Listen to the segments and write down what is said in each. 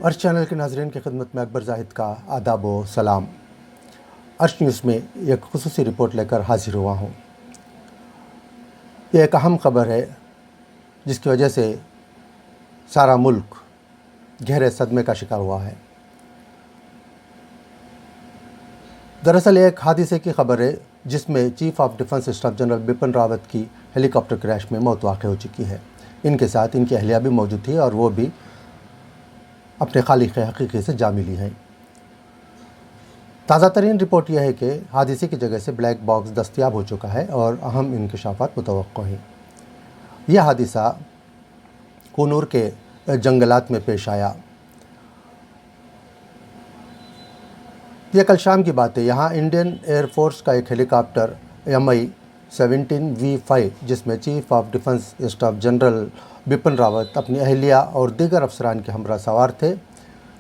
عرش چینل کے ناظرین کی خدمت میں اکبر زاہد کا آداب و سلام۔ عرش نیوز میں ایک خصوصی رپورٹ لے کر حاضر ہوا ہوں۔ یہ ایک اہم خبر ہے جس کی وجہ سے سارا ملک گہرے صدمے کا شکار ہوا ہے۔ دراصل ایک حادثے کی خبر ہے جس میں chief of defence staff general Bipin Rawat کی ہیلی کاپٹر کریش میں موت واقع ہو چکی ہے۔ ان کے ساتھ ان کی اہلیہ بھی موجود تھی اور وہ بھی اپنے خالق حقیقی سے جا ملی ہیں۔ تازہ ترین رپورٹ یہ ہے کہ حادثے کی جگہ سے بلیک باکس دستیاب ہو چکا ہے اور اہم انکشافات متوقع ہیں۔ یہ حادثہ کونور کے جنگلات میں پیش آیا۔ یہ کل شام کی بات ہے۔ یہاں انڈین ایئر فورس کا ایک ہیلی کاپٹر Mi-17V5 جس میں chief of defence staff general Bipin Rawat اپنی اہلیہ اور دیگر افسران کے ہمراہ سوار تھے،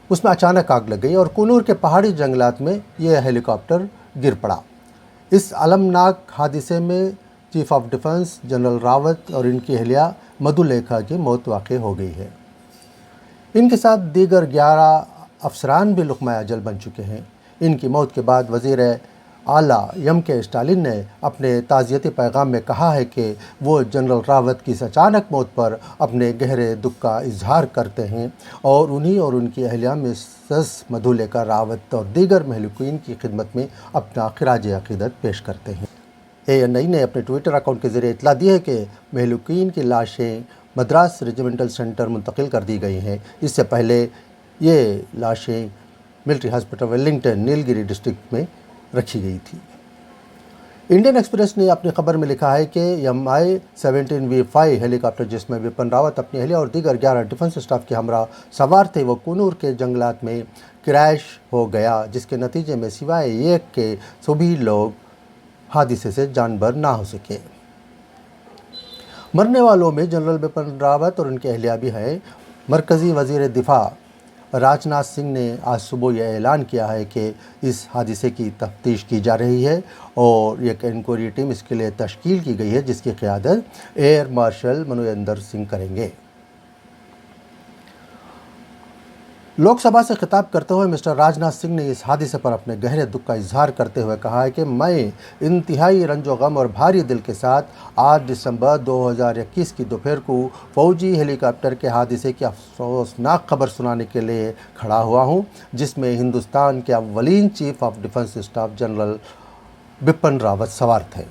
اس میں اچانک آگ لگ گئی اور کونور کے پہاڑی جنگلات میں یہ ہیلی کاپٹر گر پڑا۔ اس المناک حادثے میں chief of defence general Rawat اور ان کی اہلیہ مدھو لیکھا کی موت واقع ہو گئی ہے۔ ان کے ساتھ دیگر 11 افسران بھی لقمہ اجل بن چکے ہیں۔ ان کی موت کے بعد وزیر اعلیٰ کے اسٹالن نے اپنے تعزیتی پیغام میں کہا ہے کہ وہ جنرل راوت کی اس اچانک موت پر اپنے گہرے دکھ کا اظہار کرتے ہیں اور انہیں اور ان کی اہلیہ مسز مدھو لیکھا راوت اور دیگر مہلوکین کی خدمت میں اپنا خراج عقیدت پیش کرتے ہیں۔ ANI نے اپنے ٹویٹر اکاؤنٹ کے ذریعے اطلاع دی ہے کہ مہلوکین کی لاشیں مدراس ریجیمنٹل سینٹر منتقل کر دی گئی ہیں۔ اس سے پہلے یہ لاشیں ملٹری ہاسپٹل ویلنگٹن نیل گری ڈسٹرکٹ میں رکھی گئی تھی۔ انڈین ایکسپریس نے اپنی خبر میں لکھا ہے کہ Mi-17V5 ہیلی کاپٹر جس میں بپن راوت اپنی اہلیہ اور دیگر 11 ڈیفنس اسٹاف کے ہمراہ سوار تھے، وہ کونور کے جنگلات میں کریش ہو گیا، جس کے نتیجے میں سوائے ایک کے سبھی لوگ حادثے سے جان بر نہ ہو سکے۔ مرنے والوں میں جنرل بپن راوت اور ان کی اہلیہ بھی ہیں۔ مرکزی وزیر دفاع راج ناتھ سنگھ نے آج صبح یہ اعلان کیا ہے کہ اس حادثے کی تفتیش کی جا رہی ہے اور ایک انکوائری ٹیم اس کے لیے تشکیل کی گئی ہے جس کی قیادت ایئر مارشل منویندر سنگھ کریں گے۔ لوک سبھا سے خطاب کرتے ہوئے مسٹر راج ناتھ سنگھ نے اس حادثے پر اپنے گہرے دکھ کا اظہار کرتے ہوئے کہا ہے کہ میں انتہائی رنج و غم اور بھاری دل کے ساتھ 8 دسمبر 2021 کی دوپہر کو فوجی ہیلی کاپٹر کے حادثے کی افسوسناک خبر سنانے کے لیے کھڑا ہوا ہوں، جس میں ہندوستان کے اولین chief of defence staff general Bipin Rawat سوار تھے۔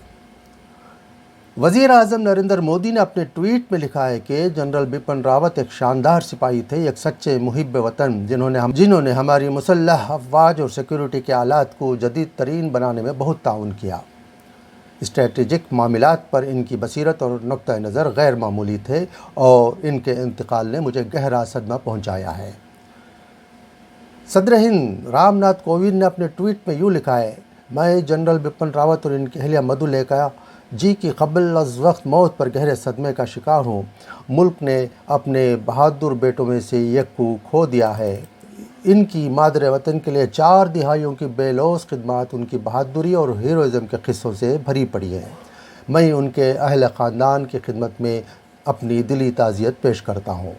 وزیر اعظم نریندر مودی نے اپنے ٹویٹ میں لکھا ہے کہ جنرل بپن راوت ایک شاندار سپاہی تھے، ایک سچے محب وطن جنہوں نے ہماری مسلح افواج اور سیکیورٹی کے آلات کو جدید ترین بنانے میں بہت تعاون کیا۔ اسٹریٹجک معاملات پر ان کی بصیرت اور نقطہ نظر غیر معمولی تھے اور ان کے انتقال نے مجھے گہرا صدمہ پہنچایا ہے۔ صدر ہند رام ناتھ کووند نے اپنے ٹویٹ میں یوں لکھا ہے: میں جنرل بپن راوت اور ان کی اہلیہ مدھو لیکھا جی کی قبل از وقت موت پر گہرے صدمے کا شکار ہوں۔ ملک نے اپنے بہادر بیٹوں میں سے ایک کو کھو دیا ہے۔ ان کی مادر وطن کے لیے 4 دہائیوں کی بے لوث خدمات ان کی بہادری اور ہیروئزم کے قصوں سے بھری پڑی ہے۔ میں ان کے اہل خاندان کی خدمت میں اپنی دلی تعزیت پیش کرتا ہوں۔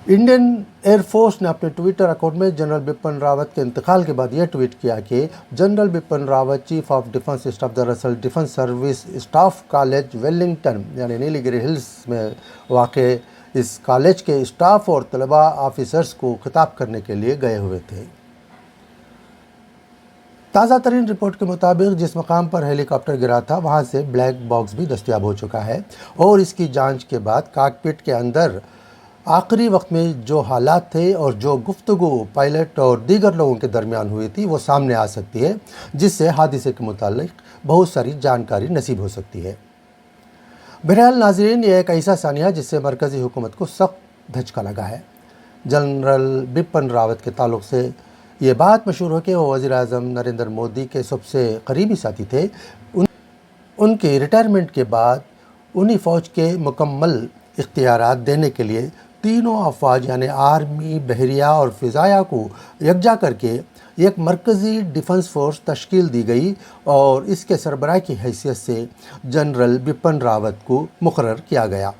انڈین ایئر فورس نے اپنے ٹویٹر اکاؤنٹ میں جنرل بپن راوت کے انتقال کے بعد یہ ٹویٹ کیا کہ general Bipin Rawat chief of defence staff دراصل defence service staff college Wellington یعنی نیلی گری ہلز میں واقع اس کالج کے اسٹاف اور طلباء آفیسرز کو خطاب کرنے کے لیے گئے ہوئے تھے۔ تازہ ترین رپورٹ کے مطابق جس مقام پر ہیلی کاپٹر گرا تھا وہاں سے بلیک باکس بھی دستیاب ہو چکا ہے اور اس کی جانچ کے بعد کاکپٹ کے اندر آخری وقت میں جو حالات تھے اور جو گفتگو پائلٹ اور دیگر لوگوں کے درمیان ہوئی تھی وہ سامنے آ سکتی ہے، جس سے حادثے کے متعلق بہت ساری جانکاری نصیب ہو سکتی ہے۔ بہرحال ناظرین، یہ ایک ایسا ثانیہ جس سے مرکزی حکومت کو سخت دھچکا لگا ہے۔ جنرل بپن راوت کے تعلق سے یہ بات مشہور ہے کہ وہ وزیر اعظم نریندر مودی کے سب سے قریبی ساتھی تھے۔ ان کی ریٹائرمنٹ کے بعد انہیں فوج کے مکمل اختیارات دینے کے لیے تینوں افواج یعنی آرمی، بحریہ اور فضائیہ کو یکجا کر کے ایک مرکزی ڈیفنس فورس تشکیل دی گئی اور اس کے سربراہ کی حیثیت سے جنرل بپن راوت کو مقرر کیا گیا۔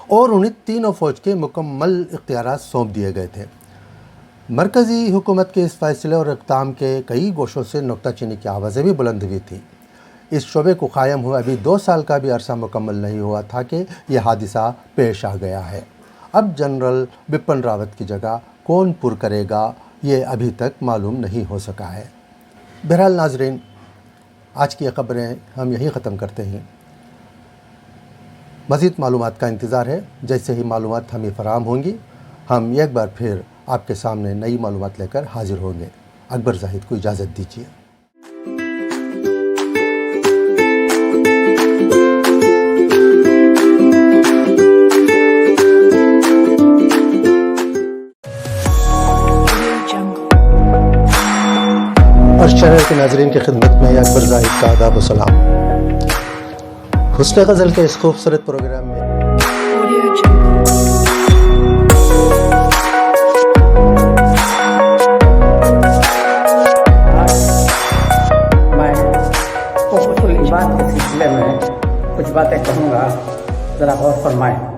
اور انہیں تینوں فوج کے مکمل اختیارات سونپ دیے گئے تھے۔ مرکزی حکومت کے اس فیصلے اور اقدام کے کئی گوشوں سے نکتہ چینی کی آوازیں بھی بلند ہوئی تھیں۔ اس شعبے کو قائم ہوئے ابھی 2 سال کا بھی عرصہ مکمل نہیں ہوا تھا کہ یہ حادثہ پیش آ گیا ہے۔ اب جنرل بپن راوت کی جگہ کون پر کرے گا یہ ابھی تک معلوم نہیں ہو سکا ہے۔ بہرحال ناظرین، آج کی خبریں ہم یہیں ختم کرتے ہیں۔ مزید معلومات کا انتظار ہے۔ جیسے ہی معلومات ہمیں فراہم ہوں گی ہم ایک بار پھر آپ کے سامنے نئی معلومات لے کر حاضر ہوں گے۔ اکبر زاہد کو اجازت دیجیے۔ اور شہر کے ناظرین کی خدمت میں اکبر زاہد کا آداب و سلام۔ حسن غزل کے اس خوبصورت پروگرام میں میں کچھ باتیں کہوں گا، ذرا غور فرمائیں۔